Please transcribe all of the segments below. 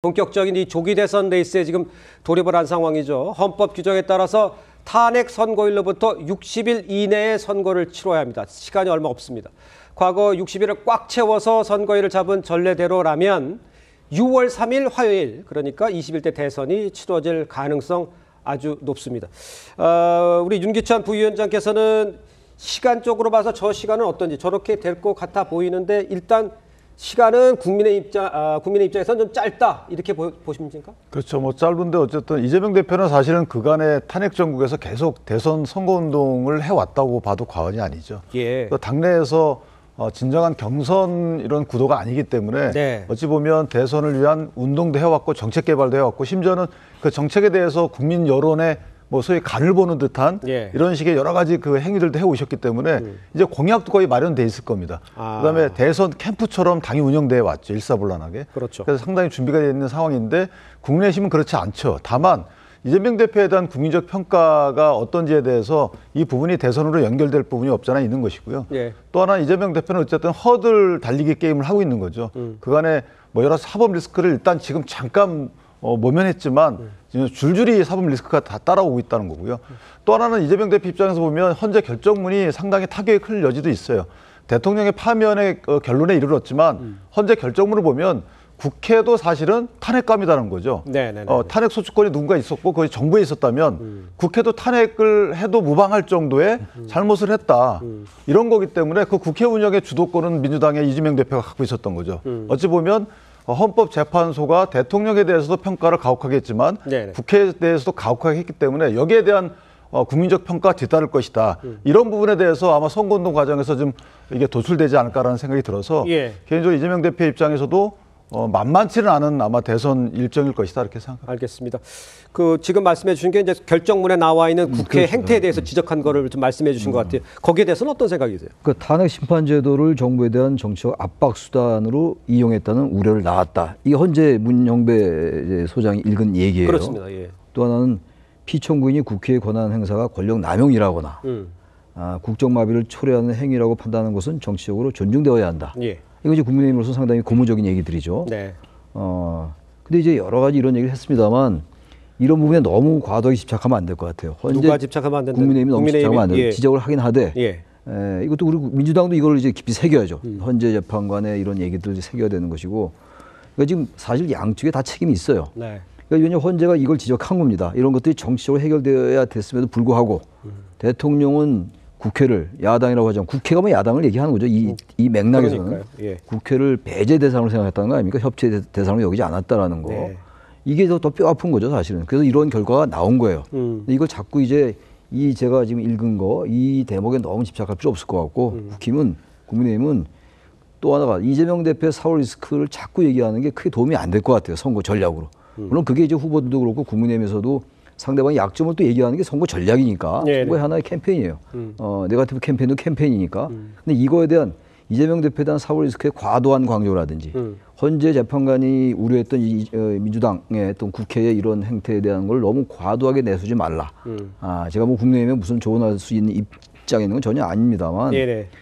본격적인 이 조기 대선 레이스에 지금 돌입을 한 상황이죠. 헌법 규정에 따라서 탄핵 선고일로부터 60일 이내에 선거를 치러야 합니다. 시간이 얼마 없습니다. 과거 60일을 꽉 채워서 선거일을 잡은 전례대로라면 6월 3일 화요일, 그러니까 21대 대선이 치러질 가능성 아주 높습니다. 우리 윤기찬 부위원장께서는 시간적으로 봐서 저 시간은 어떤지, 저렇게 될 것 같아 보이는데 일단 시간은 국민의 입장에서는 좀 짧다, 이렇게 보십니까? 그렇죠. 뭐 짧은데 어쨌든 이재명 대표는 사실은 그간의 탄핵 정국에서 계속 대선 선거운동을 해왔다고 봐도 과언이 아니죠. 예. 당내에서 진정한 경선 이런 구도가 아니기 때문에 네. 어찌 보면 대선을 위한 운동도 해왔고 정책 개발도 해왔고 심지어는 그 정책에 대해서 국민 여론에 뭐 소위 간을 보는 듯한 예. 이런 식의 여러 가지 그 행위들도 해오셨기 때문에 이제 공약도 거의 마련돼 있을 겁니다. 그다음에 대선 캠프처럼 당이 운영돼 왔죠. 일사불란하게. 그렇죠. 그래서 상당히 준비가 되어 있는 상황인데 국내심은 그렇지 않죠. 다만 이재명 대표에 대한 국민적 평가가 어떤지에 대해서 이 부분이 대선으로 연결될 부분이 없잖아 있는 것이고요. 예. 또 하나 이재명 대표는 어쨌든 허들 달리기 게임을 하고 있는 거죠. 그간에 뭐 여러 사법 리스크를 일단 지금 잠깐 모면했지만 줄줄이 사법 리스크가 다 따라오고 있다는 거고요. 또 하나는 이재명 대표 입장에서 보면 현재 결정문이 상당히 타격이 클 여지도 있어요. 대통령의 파면의 결론에 이르렀지만 현재 결정문을 보면 국회도 사실은 탄핵감이라는 거죠. 탄핵 소추권이 누군가 있었고 거기 정부에 있었다면 국회도 탄핵을 해도 무방할 정도의 잘못을 했다. 이런 거기 때문에 그 국회 운영의 주도권은 민주당의 이재명 대표가 갖고 있었던 거죠. 어찌 보면 헌법재판소가 대통령에 대해서도 평가를 가혹하게 했지만 국회에 대해서도 가혹하게 했기 때문에 여기에 대한 국민적 평가가 뒤따를 것이다. 이런 부분에 대해서 아마 선거운동 과정에서 좀 이게 도출되지 않을까라는 생각이 들어서 개인적으로 이재명 대표 입장에서도 만만치는 않은 아마 대선 일정일 것이다 이렇게 생각합니다. 알겠습니다. 그 지금 말씀해 주신 게 이제 결정문에 나와 있는 국회 행태에 대해서 지적한 거를 좀 말씀해 주신 것 같아요. 거기에 대해서는 어떤 생각이세요? 그 탄핵 심판 제도를 정부에 대한 정치적 압박 수단으로 이용했다는 우려를 낳았다. 이게 헌재 문영배 소장이 읽은 얘기예요. 그렇습니다. 예. 또 하나는 피청구인이 국회의 권한 행사가 권력 남용이라거나 국정마비를 초래하는 행위라고 판단하는 것은 정치적으로 존중되어야 한다. 예. 이거 이제 국민의힘으로서 상당히 고무적인 얘기들이죠. 네. 근데 이제 여러 가지 이런 얘기를 했습니다만 이런 부분에 너무 과도하게 집착하면 안 될 것 같아요. 누가 집착하면 안 된다? 국민의힘이 너무 집착하면 안 돼요. 예. 지적을 하긴 하되 예. 이것도 우리 민주당도 이걸 이제 깊이 새겨야죠. 헌재 재판관의 이런 얘기들 이제 새겨야 되는 것이고, 그러니까 지금 사실 양측에 다 책임이 있어요. 네. 그러니까 왜냐하면 헌재가 이걸 지적한 겁니다. 이런 것들이 정치적으로 해결되어야 됐음에도 불구하고 대통령은 국회를 야당이라고 하지만 국회가 뭐 야당을 얘기하는 거죠. 이 맥락에서는 예. 국회를 배제 대상으로 생각했다는 거 아닙니까? 협치 대상으로 여기지 않았다라는 거. 네. 이게 더 뼈 아픈 거죠, 사실은. 그래서 이런 결과가 나온 거예요. 근데 이걸 자꾸 이제 제가 지금 읽은 거 이 대목에 너무 집착할 필요 없을 것 같고 국민의힘은 또 하나가 이재명 대표의 사월 리스크를 자꾸 얘기하는 게 크게 도움이 안 될 것 같아요. 선거 전략으로. 물론 그게 이제 후보들도 그렇고 국민의힘에서도 상대방의 약점을 또 얘기하는 게 선거 전략이니까 선거의 하나의 캠페인이에요. 네거티브 캠페인도 캠페인이니까. 근데 이거에 대한 이재명 대표에 대한 사법 리스크의 과도한 강조라든지 헌재 재판관이 우려했던 민주당의 어떤 국회의 이런 행태에 대한 걸 너무 과도하게 내수지 말라. 제가 뭐 국민의힘에 무슨 조언할 수 있는 입장에 있는 건 전혀 아닙니다만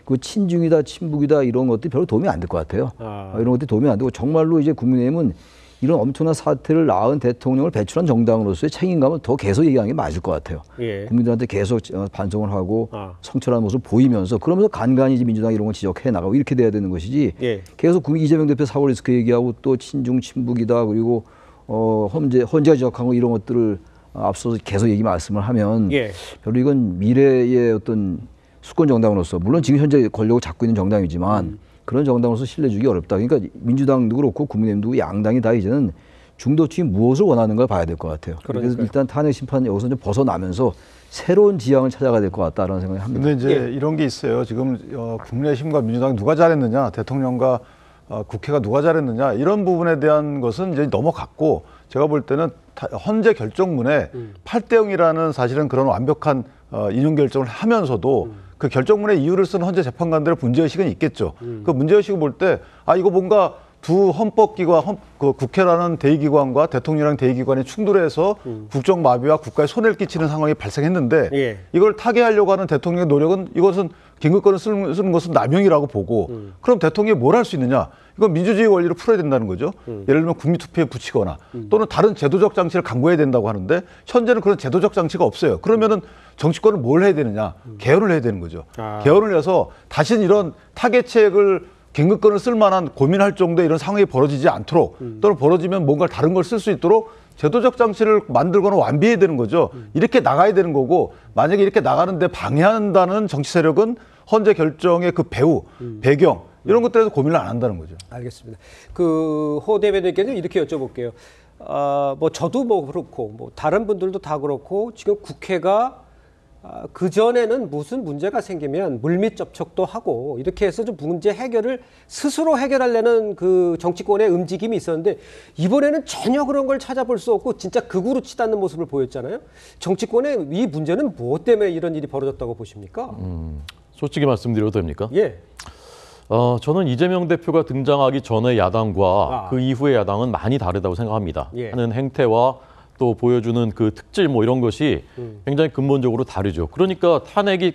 그 친중이다 친북이다 이런 것들이 별로 도움이 안 될 것 같아요. 이런 것들이 도움이 안 되고 정말로 이제 국민의힘은 이런 엄청난 사태를 낳은 대통령을 배출한 정당으로서의 책임감을 더 계속 얘기하는 게 맞을 것 같아요. 국민들한테 계속 반성을 하고 성찰하는 모습을 보이면서 그러면서 간간히 이제 민주당이 이런 걸 지적해 나가고 이렇게 돼야 되는 것이지 계속 이재명 대표 사법 리스크 얘기하고 또 친중 친북이다 그리고 헌재가 지적한 거 이런 것들을 앞서서 계속 말씀을 하면 별로 이건 미래의 어떤 수권 정당으로서 물론 지금 현재 권력을 잡고 있는 정당이지만 그런 정당으로서 신뢰 주기 어렵다. 그러니까 민주당도 그렇고 국민의힘도 양당이 다 이제는 중도층이 무엇을 원하는 걸 봐야 될 것 같아요. 그래서 일단 탄핵 심판 여기서 좀 벗어나면서 새로운 지향을 찾아가야 될 것 같다라는 생각이 합니다. 근데 이제 이런 게 있어요. 지금 국민의힘과 민주당이 누가 잘했느냐, 대통령과 국회가 누가 잘했느냐 이런 부분에 대한 것은 이제 넘어갔고 제가 볼 때는 헌재 결정문에 8대 0이라는 사실은 그런 완벽한 인용 결정을 하면서도 그 결정문의 이유를 쓰는 헌재 재판관들의 문제의식은 있겠죠. 그 문제의식을 볼 때 이거 뭔가 두 헌법기관, 그 국회라는 대의기관과 대통령이라는 대의기관이 충돌해서 국정 마비와 국가에 손해를 끼치는 상황이 발생했는데 예. 이걸 타개하려고 하는 대통령의 노력은 이것은 긴급권을 쓰는 것은 남용이라고 보고 그럼 대통령이 뭘 할 수 있느냐? 이건 민주주의 원리로 풀어야 된다는 거죠. 예를 들면 국민투표에 붙이거나 또는 다른 제도적 장치를 강구해야 된다고 하는데 현재는 그런 제도적 장치가 없어요. 그러면은 정치권은 뭘 해야 되느냐? 개헌을 해야 되는 거죠. 개헌을 해서 다시는 이런 타개책을 긴급권을 쓸 만한 고민할 정도의 이런 상황이 벌어지지 않도록 또는 벌어지면 뭔가 다른 걸 쓸 수 있도록 제도적 장치를 만들거나 완비해야 되는 거죠. 이렇게 나가야 되는 거고 만약에 이렇게 나가는데 방해한다는 정치 세력은 헌재 결정의 그 배후, 배경 이런 것들에서 고민을 안 한다는 거죠. 알겠습니다. 그 호 대변인께서 이렇게 여쭤볼게요. 뭐 저도 뭐 그렇고 뭐 다른 분들도 다 그렇고 지금 국회가 그 전에는 무슨 문제가 생기면 물밑 접촉도 하고 이렇게 해서 좀 문제 해결을 스스로 해결하려는 그 정치권의 움직임이 있었는데 이번에는 전혀 그런 걸 찾아볼 수 없고 진짜 극으로 치닫는 모습을 보였잖아요. 정치권의 이 문제는 무엇 때문에 이런 일이 벌어졌다고 보십니까? 솔직히 말씀드려도 됩니까? 예. 저는 이재명 대표가 등장하기 전의 야당과 그 이후의 야당은 많이 다르다고 생각합니다. 예. 하는 행태와 또 보여주는 그 특질 뭐 이런 것이 굉장히 근본적으로 다르죠. 그러니까 탄핵이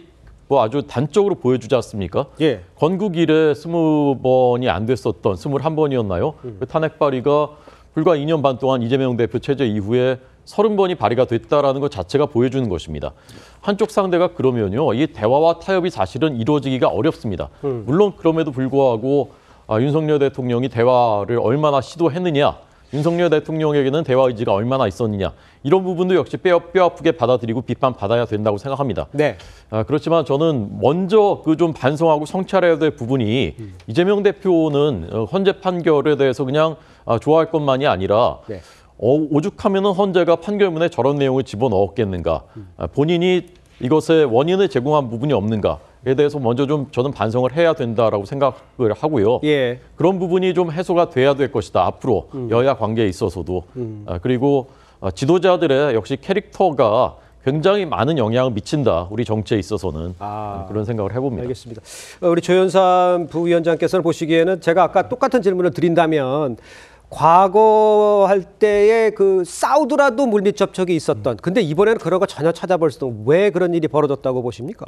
뭐 아주 단적으로 보여주지 않습니까? 예. 건국 이래 20번이 안 됐었던 21번이었나요? 그 탄핵 발의가 불과 2년 반 동안 이재명 대표 체제 이후에 30번이 발의가 됐다라는 것 자체가 보여주는 것입니다. 한쪽 상대가 그러면요, 이 대화와 타협이 사실은 이루어지기가 어렵습니다. 물론 그럼에도 불구하고 윤석열 대통령이 대화를 얼마나 시도했느냐, 윤석열 대통령에게는 대화 의지가 얼마나 있었느냐, 이런 부분도 역시 뼈아프게 받아들이고 비판받아야 된다고 생각합니다. 네. 그렇지만 저는 먼저 그 좀 반성하고 성찰해야 될 부분이 이재명 대표는 헌재 판결에 대해서 그냥 좋아할 것만이 아니라 네. 오죽하면은 헌재가 판결문에 저런 내용을 집어넣었겠는가, 본인이 이것의 원인을 제공한 부분이 없는가에 대해서 먼저 좀 저는 반성을 해야 된다라고 생각을 하고요. 예. 그런 부분이 좀 해소가 돼야 될 것이다. 앞으로 여야 관계에 있어서도. 그리고 지도자들의 역시 캐릭터가 굉장히 많은 영향을 미친다. 우리 정치에 있어서는. 그런 생각을 해봅니다. 알겠습니다. 우리 조현삼 부위원장께서는 보시기에는 제가 아까 똑같은 질문을 드린다면 과거 할 때에 그 싸우더라도 물밑 접촉이 있었던 근데 이번에는 그런 거 전혀 찾아볼 수 없는 왜 그런 일이 벌어졌다고 보십니까?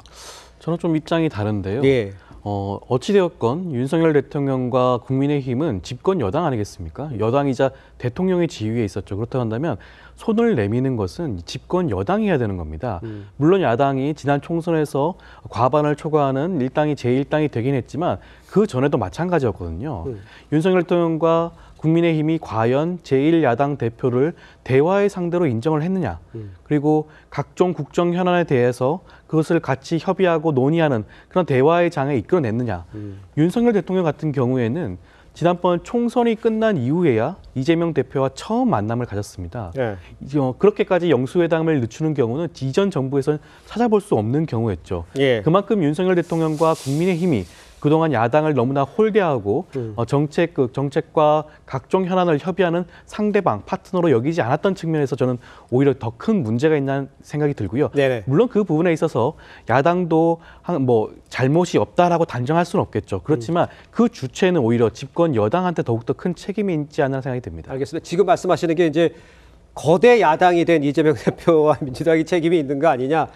저는 좀 입장이 다른데요. 예. 어찌되었건 윤석열 대통령과 국민의힘은 집권 여당 아니겠습니까? 여당이자 대통령의 지위에 있었죠. 그렇다고 한다면 손을 내미는 것은 집권 여당이 해야 되는 겁니다. 물론 야당이 지난 총선에서 과반을 초과하는 일당이 제1당이 되긴 했지만 그 전에도 마찬가지였거든요. 윤석열 대통령과 국민의힘이 과연 제1야당 대표를 대화의 상대로 인정을 했느냐. 그리고 각종 국정 현안에 대해서 그것을 같이 협의하고 논의하는 그런 대화의 장에 이끌어냈느냐. 윤석열 대통령 같은 경우에는 지난번 총선이 끝난 이후에야 이재명 대표와 처음 만남을 가졌습니다. 네. 그렇게까지 영수회담을 늦추는 경우는 이전 정부에서는 찾아볼 수 없는 경우였죠. 예. 그만큼 윤석열 대통령과 국민의힘이 그동안 야당을 너무나 홀대하고 정책과 각종 현안을 협의하는 상대방, 파트너로 여기지 않았던 측면에서 저는 오히려 더 큰 문제가 있다는 생각이 들고요. 네네. 물론 그 부분에 있어서 야당도 잘못이 없다라고 단정할 수는 없겠죠. 그렇지만 그 주체는 오히려 집권 여당한테 더욱더 큰 책임이 있지 않나 생각이 듭니다. 알겠습니다. 지금 말씀하시는 게 이제 거대 야당이 된 이재명 대표와 민주당이 책임이 있는 거 아니냐.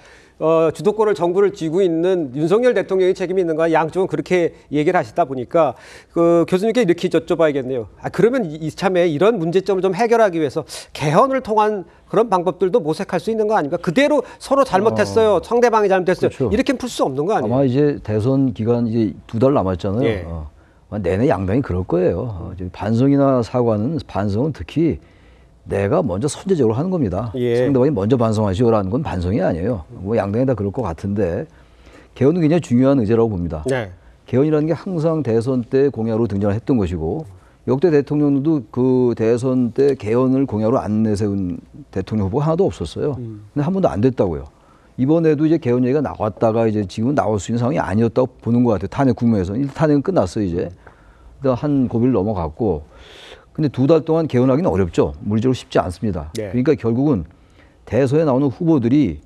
주도권을 정부를 쥐고 있는 윤석열 대통령이 책임이 있는가 양쪽은 그렇게 얘기를 하시다 보니까 그 교수님께 이렇게 여쭤봐야겠네요. 그러면 이참에 이런 문제점을 좀 해결하기 위해서 개헌을 통한 그런 방법들도 모색할 수 있는 거 아닙니까? 그대로 서로 잘못했어요. 상대방이 잘못했어요. 그렇죠. 이렇게 풀 수 없는 거 아니에요? 아마 이제 대선 기간 이제 2달 남았잖아요. 예. 내내 양당이 그럴 거예요. 반성이나 사과는 반성은 특히 내가 먼저 선제적으로 하는 겁니다. 예. 상대방이 먼저 반성하시오라는 건 반성이 아니에요. 뭐 양당이 다 그럴 것 같은데 개헌은 굉장히 중요한 의제라고 봅니다. 네. 개헌이라는 게 항상 대선 때 공약으로 등장을 했던 것이고 역대 대통령도 그 대선 때 개헌을 공약으로 안 내세운 대통령 후보가 하나도 없었어요. 근데 한 번도 안 됐다고요. 이번에도 이제 개헌 얘기가 나왔다가 이제 지금은 나올 수 있는 상황이 아니었다고 보는 것 같아요. 탄핵 국면에서. 탄핵은 끝났어요, 이제. 한 고비를 넘어갔고. 근데 2달 동안 개헌하기는 어렵죠. 물리적으로 쉽지 않습니다. 네. 그러니까 결국은 대선에 나오는 후보들이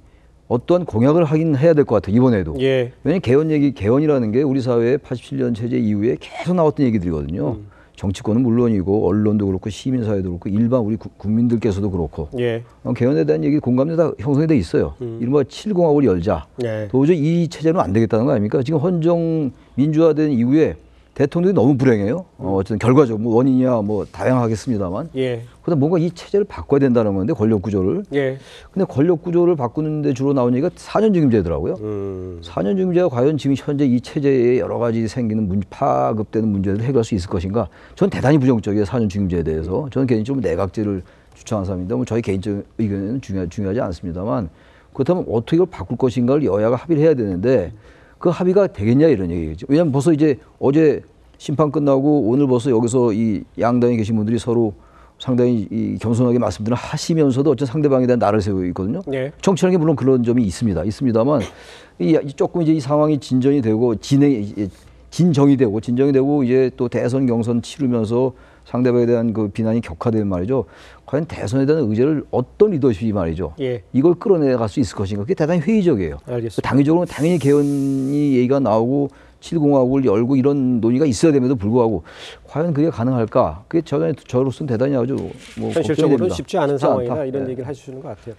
어떠한 공약을 하긴 해야 될 것 같아요. 이번에도. 예. 왜냐하면 개헌이라는 게 우리 사회의 87년 체제 이후에 계속 나왔던 얘기들이거든요. 정치권은 물론이고 언론도 그렇고 시민사회도 그렇고 일반 우리 국민들께서도 그렇고 예. 개헌에 대한 얘기 공감대 다 형성이 돼 있어요. 이른바 7공화국을 열자. 예. 도저히 이 체제는 안 되겠다는 거 아닙니까? 지금 헌정 민주화된 이후에 대통령이 너무 불행해요. 어쨌든 결과적으로 뭐 원인이야 뭐 다양하겠습니다만. 예. 그다음 뭔가 이 체제를 바꿔야 된다는 건데 권력 구조를. 예. 근데 권력 구조를 바꾸는데 주로 나오는 얘기가 4년중임제더라고요. 4년중임제가 과연 지금 현재 이 체제에 여러 가지 생기는 파급되는 문제들을 해결할 수 있을 것인가? 전 대단히 부정적이에요. 4년중임제에 대해서. 저는 개인적으로 내각제를 주창한 사람인데 뭐 저희 개인적 의견은 중요하지 않습니다만 그렇다면 어떻게 이걸 바꿀 것인가를 여야가 합의를 해야 되는데 그 합의가 되겠냐 이런 얘기겠죠. 왜냐하면 벌써 이제 어제 심판 끝나고 오늘 벌써 여기서 이 양당에 계신 분들이 서로 상당히 이 겸손하게 말씀들을 하시면서도 어쨌든 상대방에 대한 날을 세우고 있거든요. 예. 정치라는 게 물론 그런 점이 있습니다만 조금 이제 이 상황이 진전이 되고 진정이 되고 이제 또 대선 경선 치르면서 상대방에 대한 그 비난이 격화되는 말이죠. 과연 대선에 대한 의제를 어떤 리더십이 말이죠. 예. 이걸 끌어내갈 수 있을 것인가. 그게 대단히 회의적이에요. 알겠습니다. 당위적으로는 당연히 개헌이 얘기가 나오고 7공화국을 열고 이런 논의가 있어야 됨에도 불구하고 과연 그게 가능할까? 그게 저로서는 대단히 아주 뭐 현실적으로는 걱정이 됩니다. 쉽지 않은 쉽지 상황이다 않다. 이런 네. 얘기를 해주시는 것 같아요.